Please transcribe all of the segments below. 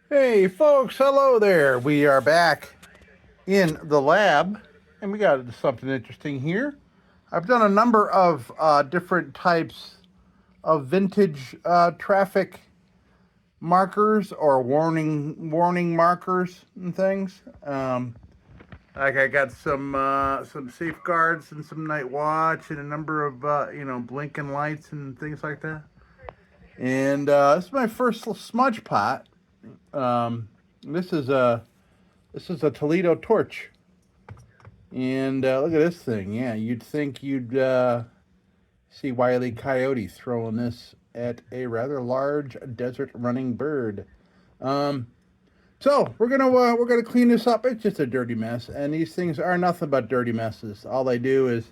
Hey folks, hello there. We are back in the lab and we got something interesting here. I've done a number of different types of vintage traffic markers or warning markers and things. Like I got some safeguards and some night watch and a number of blinking lights and things like that. And this is my first little smudge pot. Um, this is a Toledo torch. And look at this thing. Yeah, you'd think you'd see Wile E. Coyote throwing this at a rather large desert running bird. Um, so we're gonna clean this up. It's just a dirty mess, and these things are nothing but dirty messes. All they do is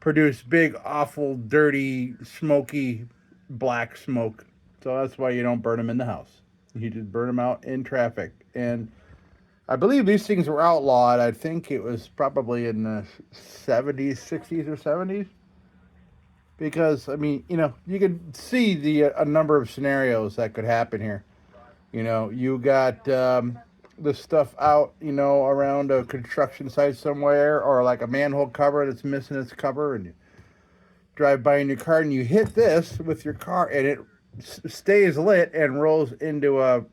produce big, awful, dirty, smoky, black smoke. So that's why you don't burn them in the house. You just burn them out in traffic. And I believe these things were outlawed. I think it was probably in the 70s, 60s, or 70s. Because, I mean, you could see a number of scenarios that could happen here. You got this stuff out, around a construction site somewhere, or like a manhole cover that's missing its cover, and you drive by in your car and you hit this with your car, and it stays lit and rolls into a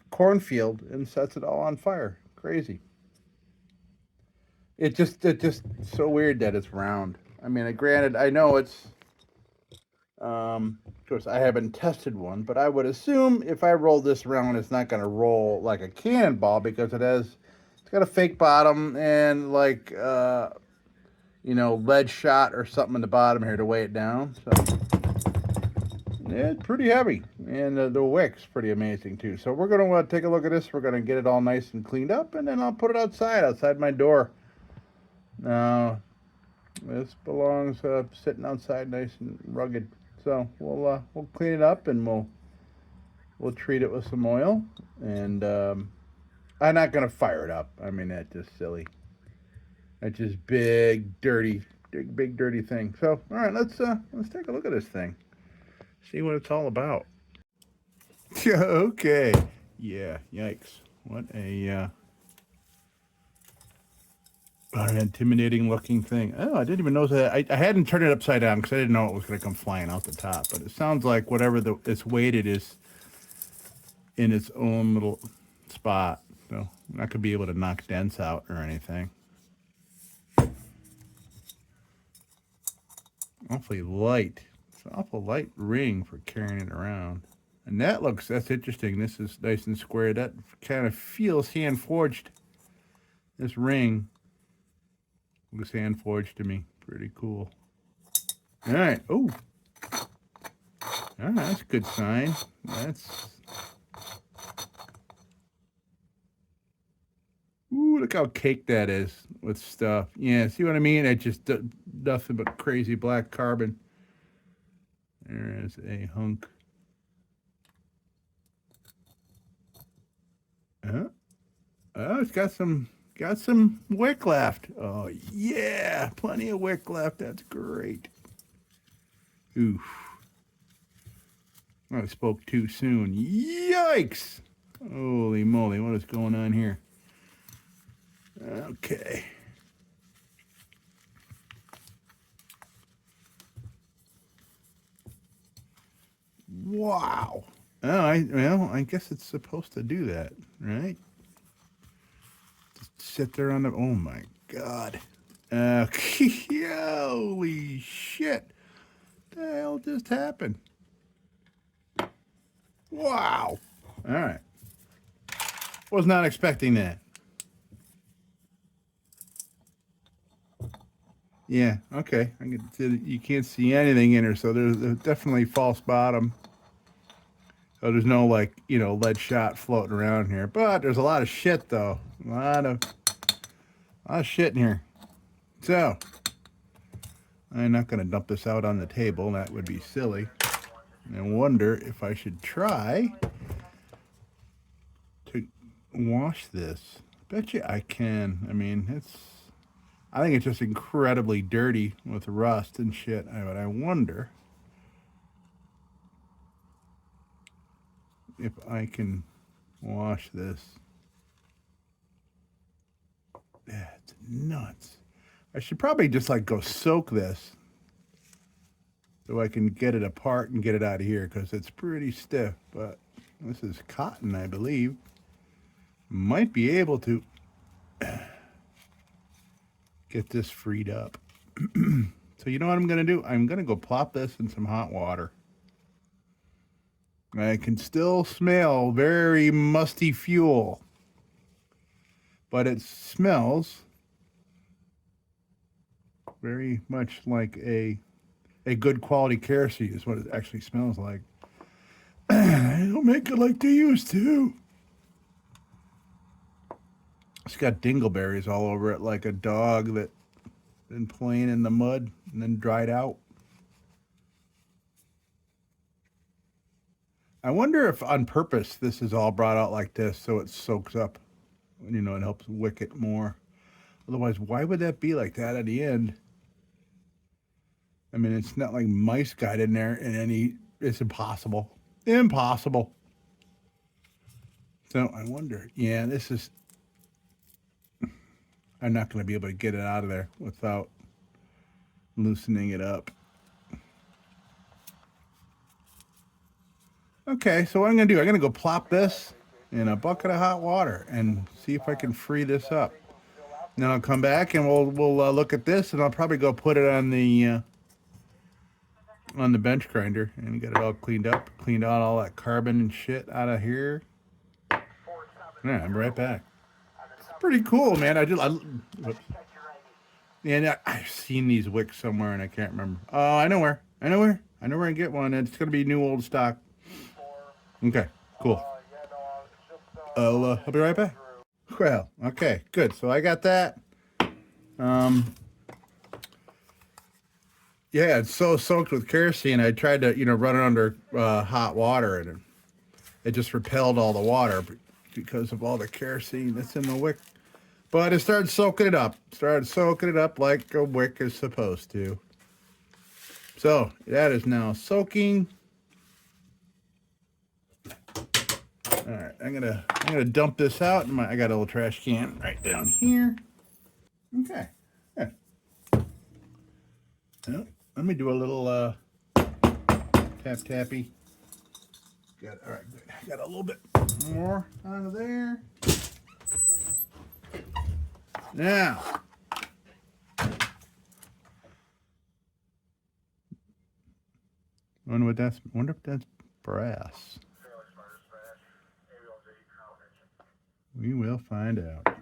cornfield and sets it all on fire. Crazy. It just so weird that it's round. I mean, granted, I know it's. Of course, I haven't tested one, but I would assume if I roll this around, it's not going to roll like a cannonball because it's got a fake bottom and like lead shot or something in the bottom here to weigh it down. So yeah, it's pretty heavy, and the wick's pretty amazing too. So we're gonna take a look at this. We're gonna get it all nice and cleaned up, and then I'll put it outside my door. Now this belongs sitting outside, nice and rugged. So we'll clean it up, and we'll treat it with some oil, and I'm not gonna fire it up. I mean, that's just silly. That's just big dirty thing. So all right, let's take a look at this thing. See what it's all about. Okay. Yeah. Yikes. What an intimidating looking thing. Oh, I didn't even know that. I hadn't turned it upside down because I didn't know it was going to come flying out the top. But it sounds like whatever it's weighted is in its own little spot. So I'm not going to be able to knock dents out or anything. Awfully light. It's an awful light ring for carrying it around. And that's interesting. This is nice and square. That kind of feels hand forged. This ring looks hand forged to me. Pretty cool. All right. Oh, that's a good sign. Ooh, look how caked that is with stuff. Yeah, see what I mean? It's just nothing but crazy black carbon. There is a hunk. Oh, it's got some wick left. Oh yeah, plenty of wick left. That's great. Oof. I spoke too soon. Yikes! Holy moly, what is going on here? Okay. Wow. Oh, I guess it's supposed to do that, right? Just sit there on the. Oh my god. Holy shit! What the hell just happened? Wow. All right. Was not expecting that. Yeah. Okay. I can see that you can't see anything in her, so there's definitely false bottom. So there's no lead shot floating around here, but there's a lot of shit though. A lot of shit in here. So I'm not going to dump this out on the table. That would be silly. I wonder if I should try to wash this. Bet you I can. I mean, I think it's just incredibly dirty with rust and shit. But I wonder if I can wash this. That's nuts. I should probably just like go soak this so I can get it apart and get it out of here because it's pretty stiff. But this is cotton, I believe. Might be able to get this freed up. So you know what I'm going to do? I'm going to go plop this in some hot water. I can still smell very musty fuel, but it smells very much like a good quality kerosene is what it actually smells like. They don't make it like they used to. It's got dingleberries all over it like a dog that been playing in the mud and then dried out. I wonder if on purpose this is all brought out like this so it soaks up, you know, it helps wick it more. Otherwise, why would that be like that at the end? I mean, it's not like mice got in there and it's impossible. Impossible. So I wonder, yeah, this is, I'm not going to be able to get it out of there without loosening it up. Okay, so what I'm going to do, I'm going to go plop this in a bucket of hot water and see if I can free this up. And then I'll come back and we'll look at this, and I'll probably go put it on the bench grinder and get it all cleaned up, cleaned out all that carbon and shit out of here. Yeah, I'm right back. It's pretty cool, man. I've seen these wicks somewhere and I can't remember. Oh, I know where I get one. It's gonna be new old stock. Okay, cool. I'll be right back. Well, okay, good. So I got that. Yeah, it's so soaked with kerosene. I tried to, run it under hot water, and it just repelled all the water because of all the kerosene that's in the wick. But it started soaking it up. Like a wick is supposed to. So that is now soaking. All right, I'm gonna dump this out. I got a little trash can right down here. Okay. Yeah. Well, let me do a little tappy. All right, good. I got a little bit more out of there. Now, wonder if that's brass. We will find out.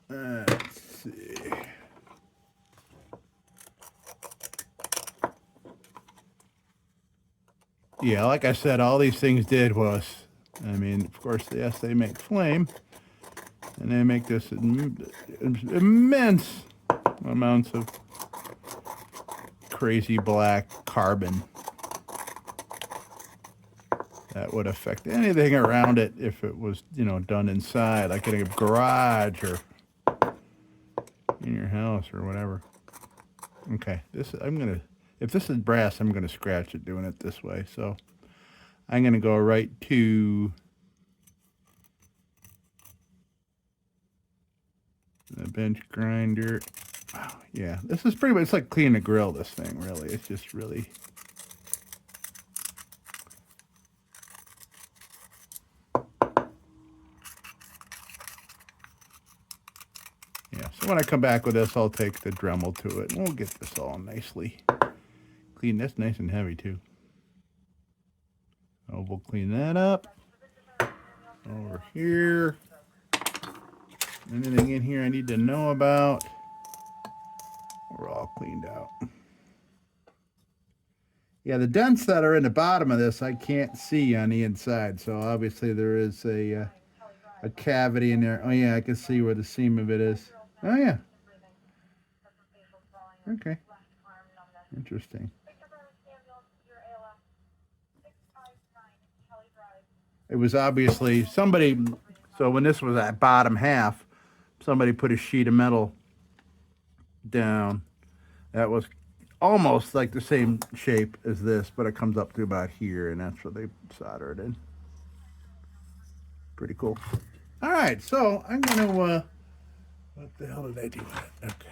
Let's see. Yeah, like I said, all these things did was, of course, yes, they make flame, and they make this immense amounts of crazy black carbon that would affect anything around it if it was, done inside, like in a garage or in your house or whatever. Okay, if this is brass, I'm gonna scratch it doing it this way. So I'm gonna go right to the bench grinder. Wow, yeah, this is pretty much, it's like cleaning a grill, this thing, really. It's just really, yeah. So when I come back with this, I'll take the Dremel to it, and we'll get this all nicely clean. That's nice and heavy too. So we'll clean that up. Over here. Anything in here I need to know about? We're all cleaned out. Yeah, the dents that are in the bottom of this I can't see on the inside, so obviously there is a cavity in there. Oh yeah, I can see where the seam of it is. Oh yeah. Okay. Interesting. It was obviously somebody, so when this was at bottom half, somebody put a sheet of metal down that was almost like the same shape as this, but it comes up to about here, and that's where they solder it in. Pretty cool. All right, so I'm gonna. What the hell did I do with it? Okay.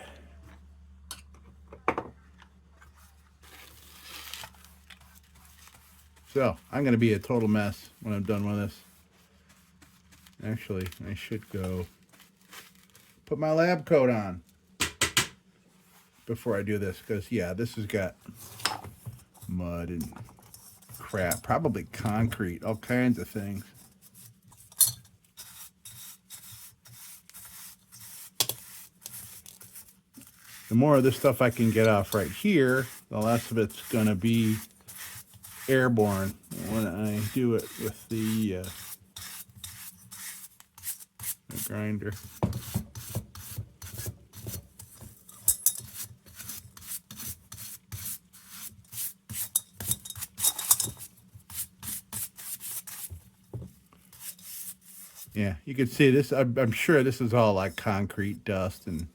So I'm gonna be a total mess when I'm done with this. Actually, I should go put my lab coat on before I do this, because yeah, this has got mud and crap, probably concrete, all kinds of things. The more of this stuff I can get off right here, the less of it's gonna be airborne when I do it with the grinder. Yeah, you can see this. I'm sure this is all like concrete dust and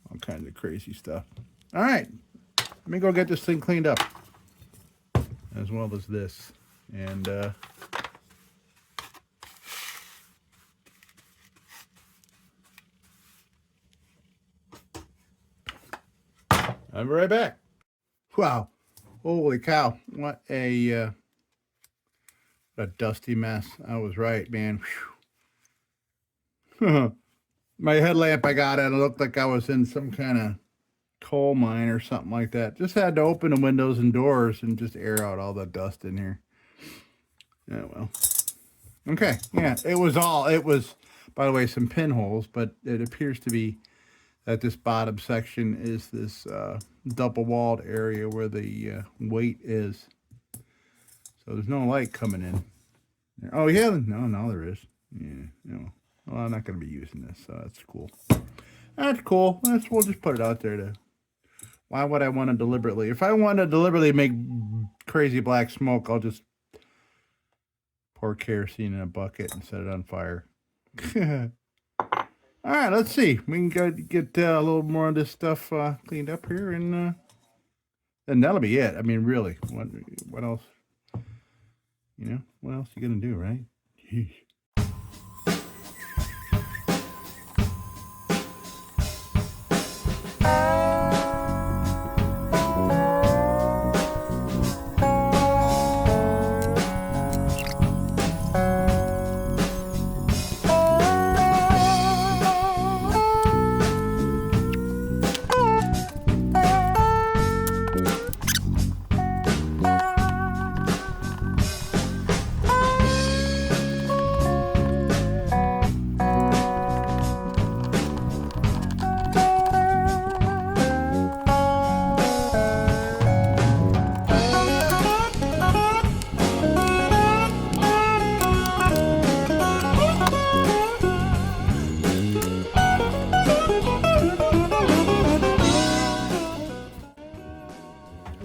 all kinds of crazy stuff. All right, let me go get this thing cleaned up, as well as this. And I'll be right back. Wow, holy cow, what a dusty mess. I was right, man. My headlamp I got at, it looked like I was in some kind of coal mine or something like that. Just had to open the windows and doors and just air out all the dust in here. Yeah, well. Okay, yeah, it was, by the way, some pinholes, but it appears to be that this bottom section is this double-walled area where the weight is. So there's no light coming in. Oh, yeah, no, there is. Yeah, no. Well, I'm not going to be using this, so that's cool. That's cool. We'll just put it out there to... Why would I want to deliberately... If I want to deliberately make crazy black smoke, I'll just pour kerosene in a bucket and set it on fire. All right, let's see. We can go get a little more of this stuff cleaned up here, and that'll be it. I mean, really, what else? You know, what else are you gonna do, right? Jeez.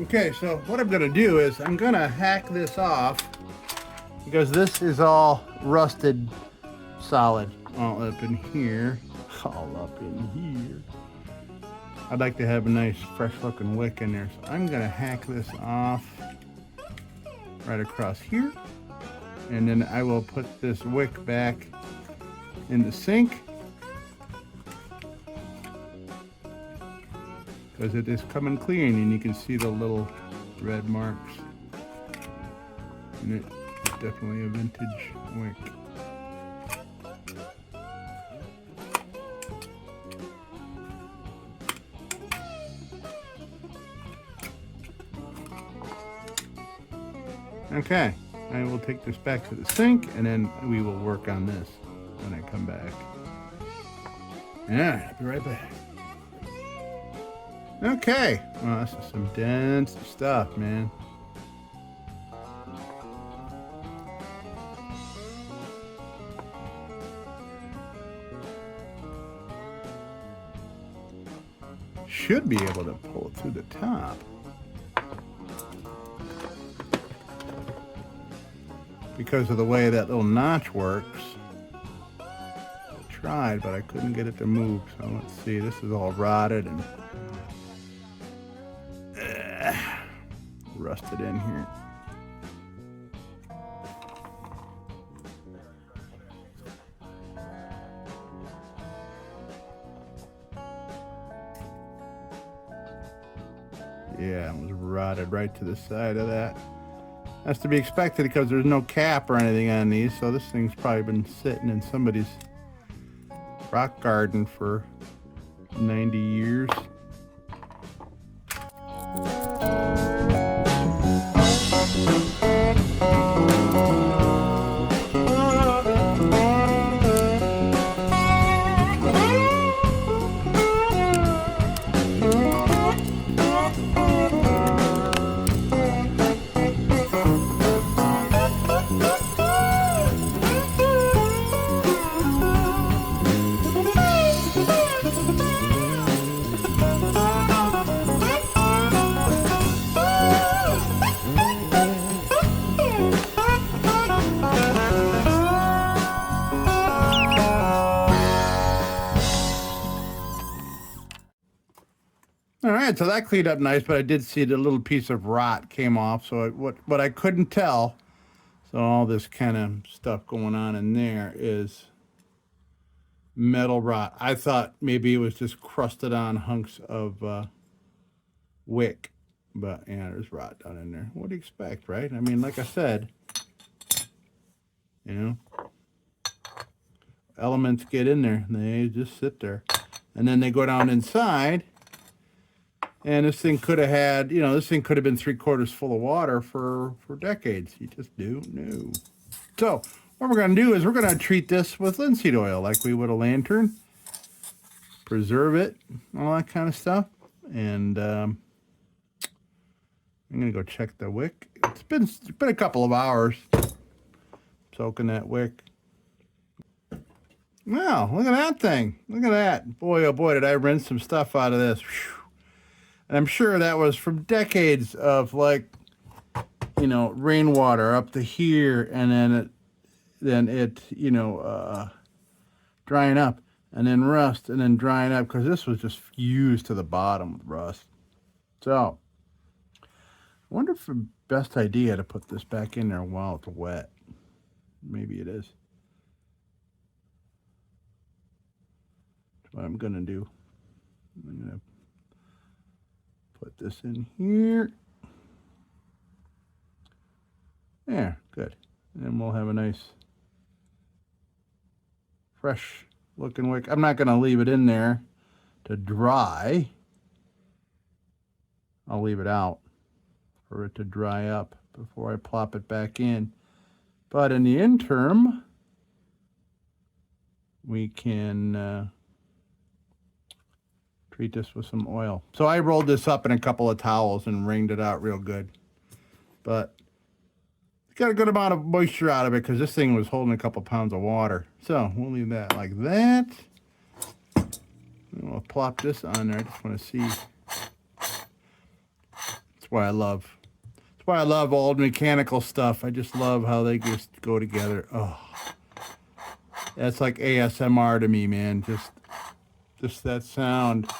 Okay, so what I'm gonna do is I'm gonna hack this off, because this is all rusted solid all up in here. I'd like to have a nice fresh looking wick in there, so I'm gonna hack this off right across here, and then I will put this wick back in the sink, because it is coming clean and you can see the little red marks. And it's definitely a vintage wick. Okay, I will take this back to the sink, and then we will work on this when I come back. Alright, I'll be right back. Okay, well, this is some dense stuff, man. Should be able to pull it through the top. Because of the way that little notch works. I tried, but I couldn't get it to move. So let's see, this is all rotted and Rusted in here. Yeah, it was rotted right to the side of that. That's to be expected because there's no cap or anything on these, so this thing's probably been sitting in somebody's rock garden for 90 years. All right, so that cleaned up nice, but I did see the little piece of rot came off. So what I couldn't tell, so all this kind of stuff going on in there is metal rot. I thought maybe it was just crusted on hunks of wick, but yeah, there's rot down in there. What do you expect, right? I mean, like I said, you know, elements get in there and they just sit there, and then they go down inside. And this thing could have had, you know, this thing could have been 3/4 full of water for decades. You just don't know. So what we're going to do is we're going to treat this with linseed oil like we would a lantern. Preserve it, all that kind of stuff. And I'm going to go check the wick. It's been a couple of hours soaking that wick. Wow, look at that thing. Look at that. Boy, oh boy, did I rinse some stuff out of this. Whew. And I'm sure that was from decades of, like, you know, rainwater up to here, and then it you know, drying up, and then rust, and then drying up, because this was just fused to the bottom with rust. So I wonder if the best idea to put this back in there while it's wet. Maybe it is. That's what I'm gonna do. I'm gonna put this in here. There, good. And then we'll have a nice, fresh looking wick. I'm not going to leave it in there to dry. I'll leave it out for it to dry up before I plop it back in. But in the interim, we can treat this with some oil. So I rolled this up in a couple of towels and wringed it out real good. But got a good amount of moisture out of it because this thing was holding a couple pounds of water. So we'll leave that like that. And we'll plop this on there. I just want to see. That's why I love old mechanical stuff. I just love how they just go together. Oh, that's like ASMR to me, man. Just that sound.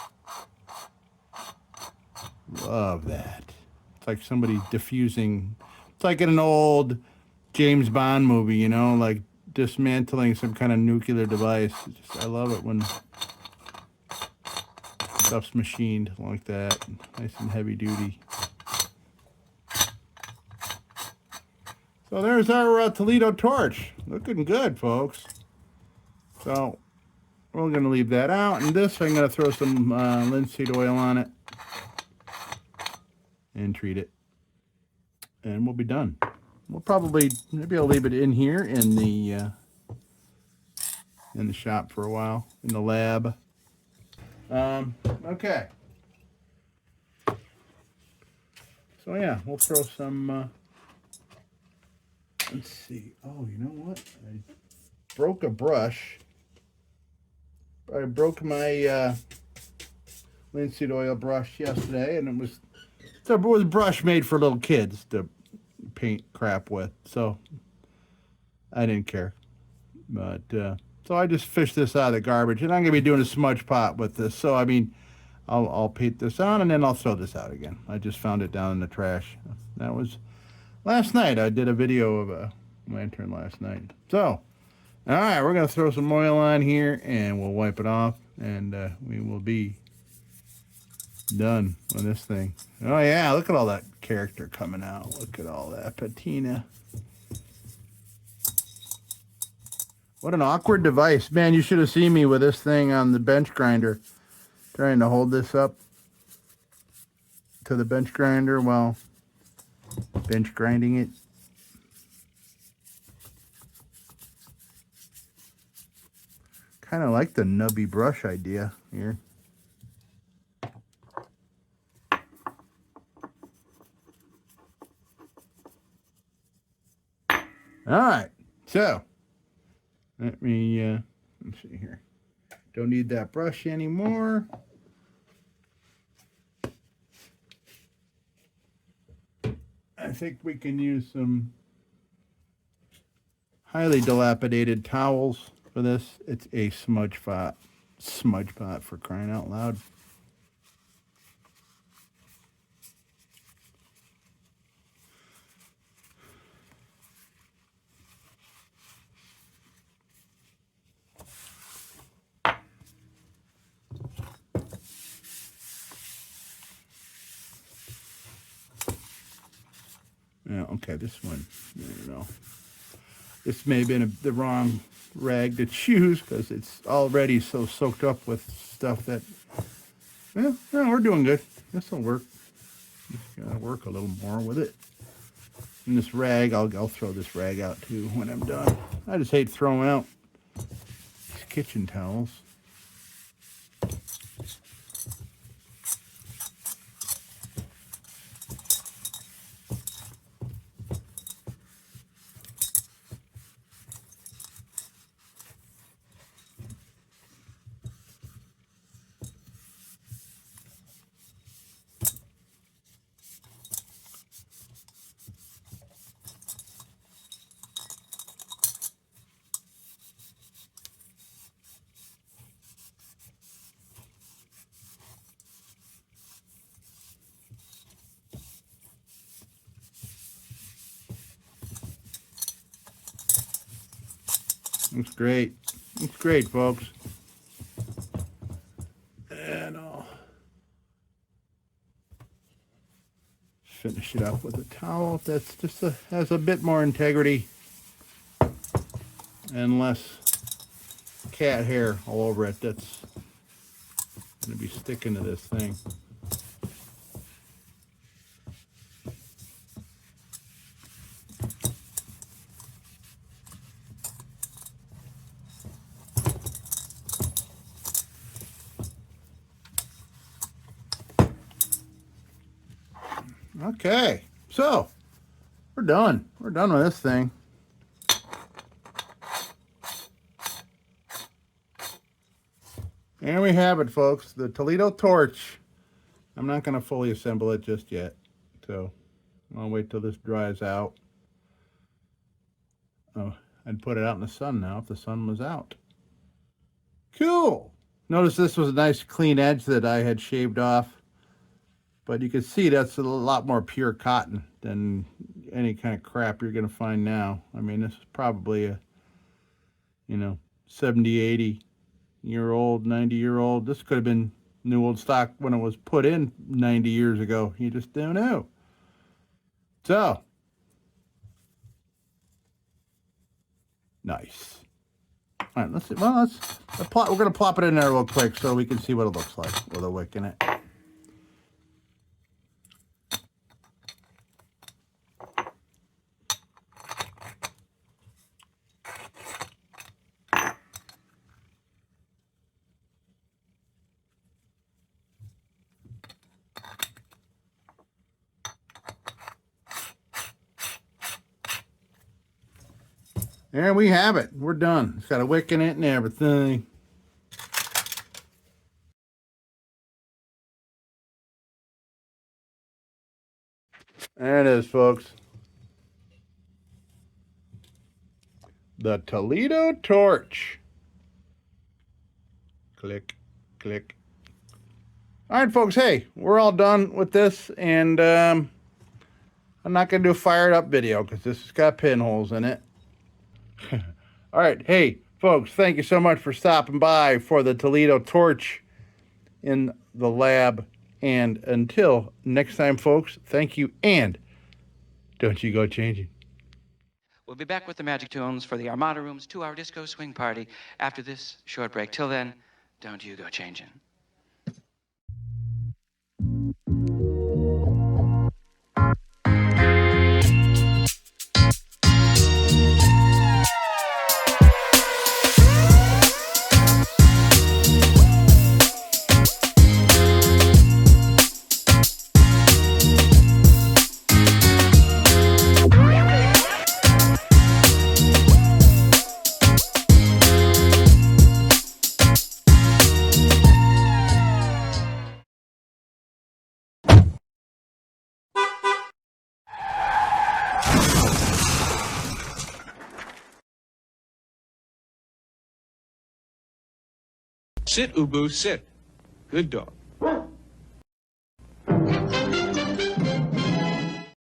Love that. It's like somebody diffusing. It's like in an old James Bond movie, you know, like dismantling some kind of nuclear device. I love it when stuff's machined like that, nice and heavy duty. So there's our Toledo torch. Looking good, folks. So we're going to leave that out. And this, I'm going to throw some linseed oil on it and treat it. And we'll be done. We'll probably, maybe I'll leave it in here in the shop for a while, in the lab. Okay. So yeah, we'll throw some, let's see. Oh, you know what? I broke a brush. I broke my linseed oil brush yesterday, and it was a brush made for little kids to paint crap with. So I didn't care. But so I just fished this out of the garbage, and I'm gonna be doing a smudge pot with this. So I mean, I'll paint this on and then I'll throw this out again. I just found it down in the trash. That was last night. I did a video of a lantern last night. So, all right, we're going to throw some oil on here and we'll wipe it off and we will be done with this thing. Oh yeah, look at all that character coming out. Look at all that patina. What an awkward device. Man, you should have seen me with this thing on the bench grinder, trying to hold this up to the bench grinder while bench grinding it. Kind of like the nubby brush idea here. All right, so let's see here. Don't need that brush anymore. I think we can use some highly dilapidated towels for this. It's a smudge pot. Smudge pot, for crying out loud. Yeah, okay, this one, I don't know. This may have been the wrong rag to choose because it's already so soaked up with stuff that, well, no, we're doing good. This will work. Just gotta work a little more with it. And this rag, I'll throw this rag out too when I'm done. I just hate throwing out these kitchen towels. Looks great. Looks great, folks. And I'll finish it up with a towel that's just has a bit more integrity and less cat hair all over it. That's going to be sticking to this thing. Okay, so we're done. We're done with this thing. There we have it, folks. The Toledo torch. I'm not going to fully assemble it just yet. So I'll wait till this dries out. Oh, I'd put it out in the sun now if the sun was out. Cool. Notice this was a nice clean edge that I had shaved off. But you can see that's a lot more pure cotton than any kind of crap you're going to find now. I mean, this is probably a, 70, 80-year-old, 90-year-old. This could have been new old stock when it was put in 90 years ago. You just don't know. So, nice. All right, let's see. Well, we're going to plop it in there real quick so we can see what it looks like with a wick in it. There we have it. We're done. It's got a wick in it and everything. There it is, folks. The Toledo torch. Click, click. All right, folks. Hey, we're all done with this, and I'm not going to do a fired up video because this has got pinholes in it. All right. Hey, folks, thank you so much for stopping by for the Toledo Torch in the lab. And until next time, folks, thank you, and don't you go changing. We'll be back with the Magic Tunes for the Armada Room's 2-hour disco swing party after this short break. Till then, don't you go changing. Sit, Ubu, sit. Good dog.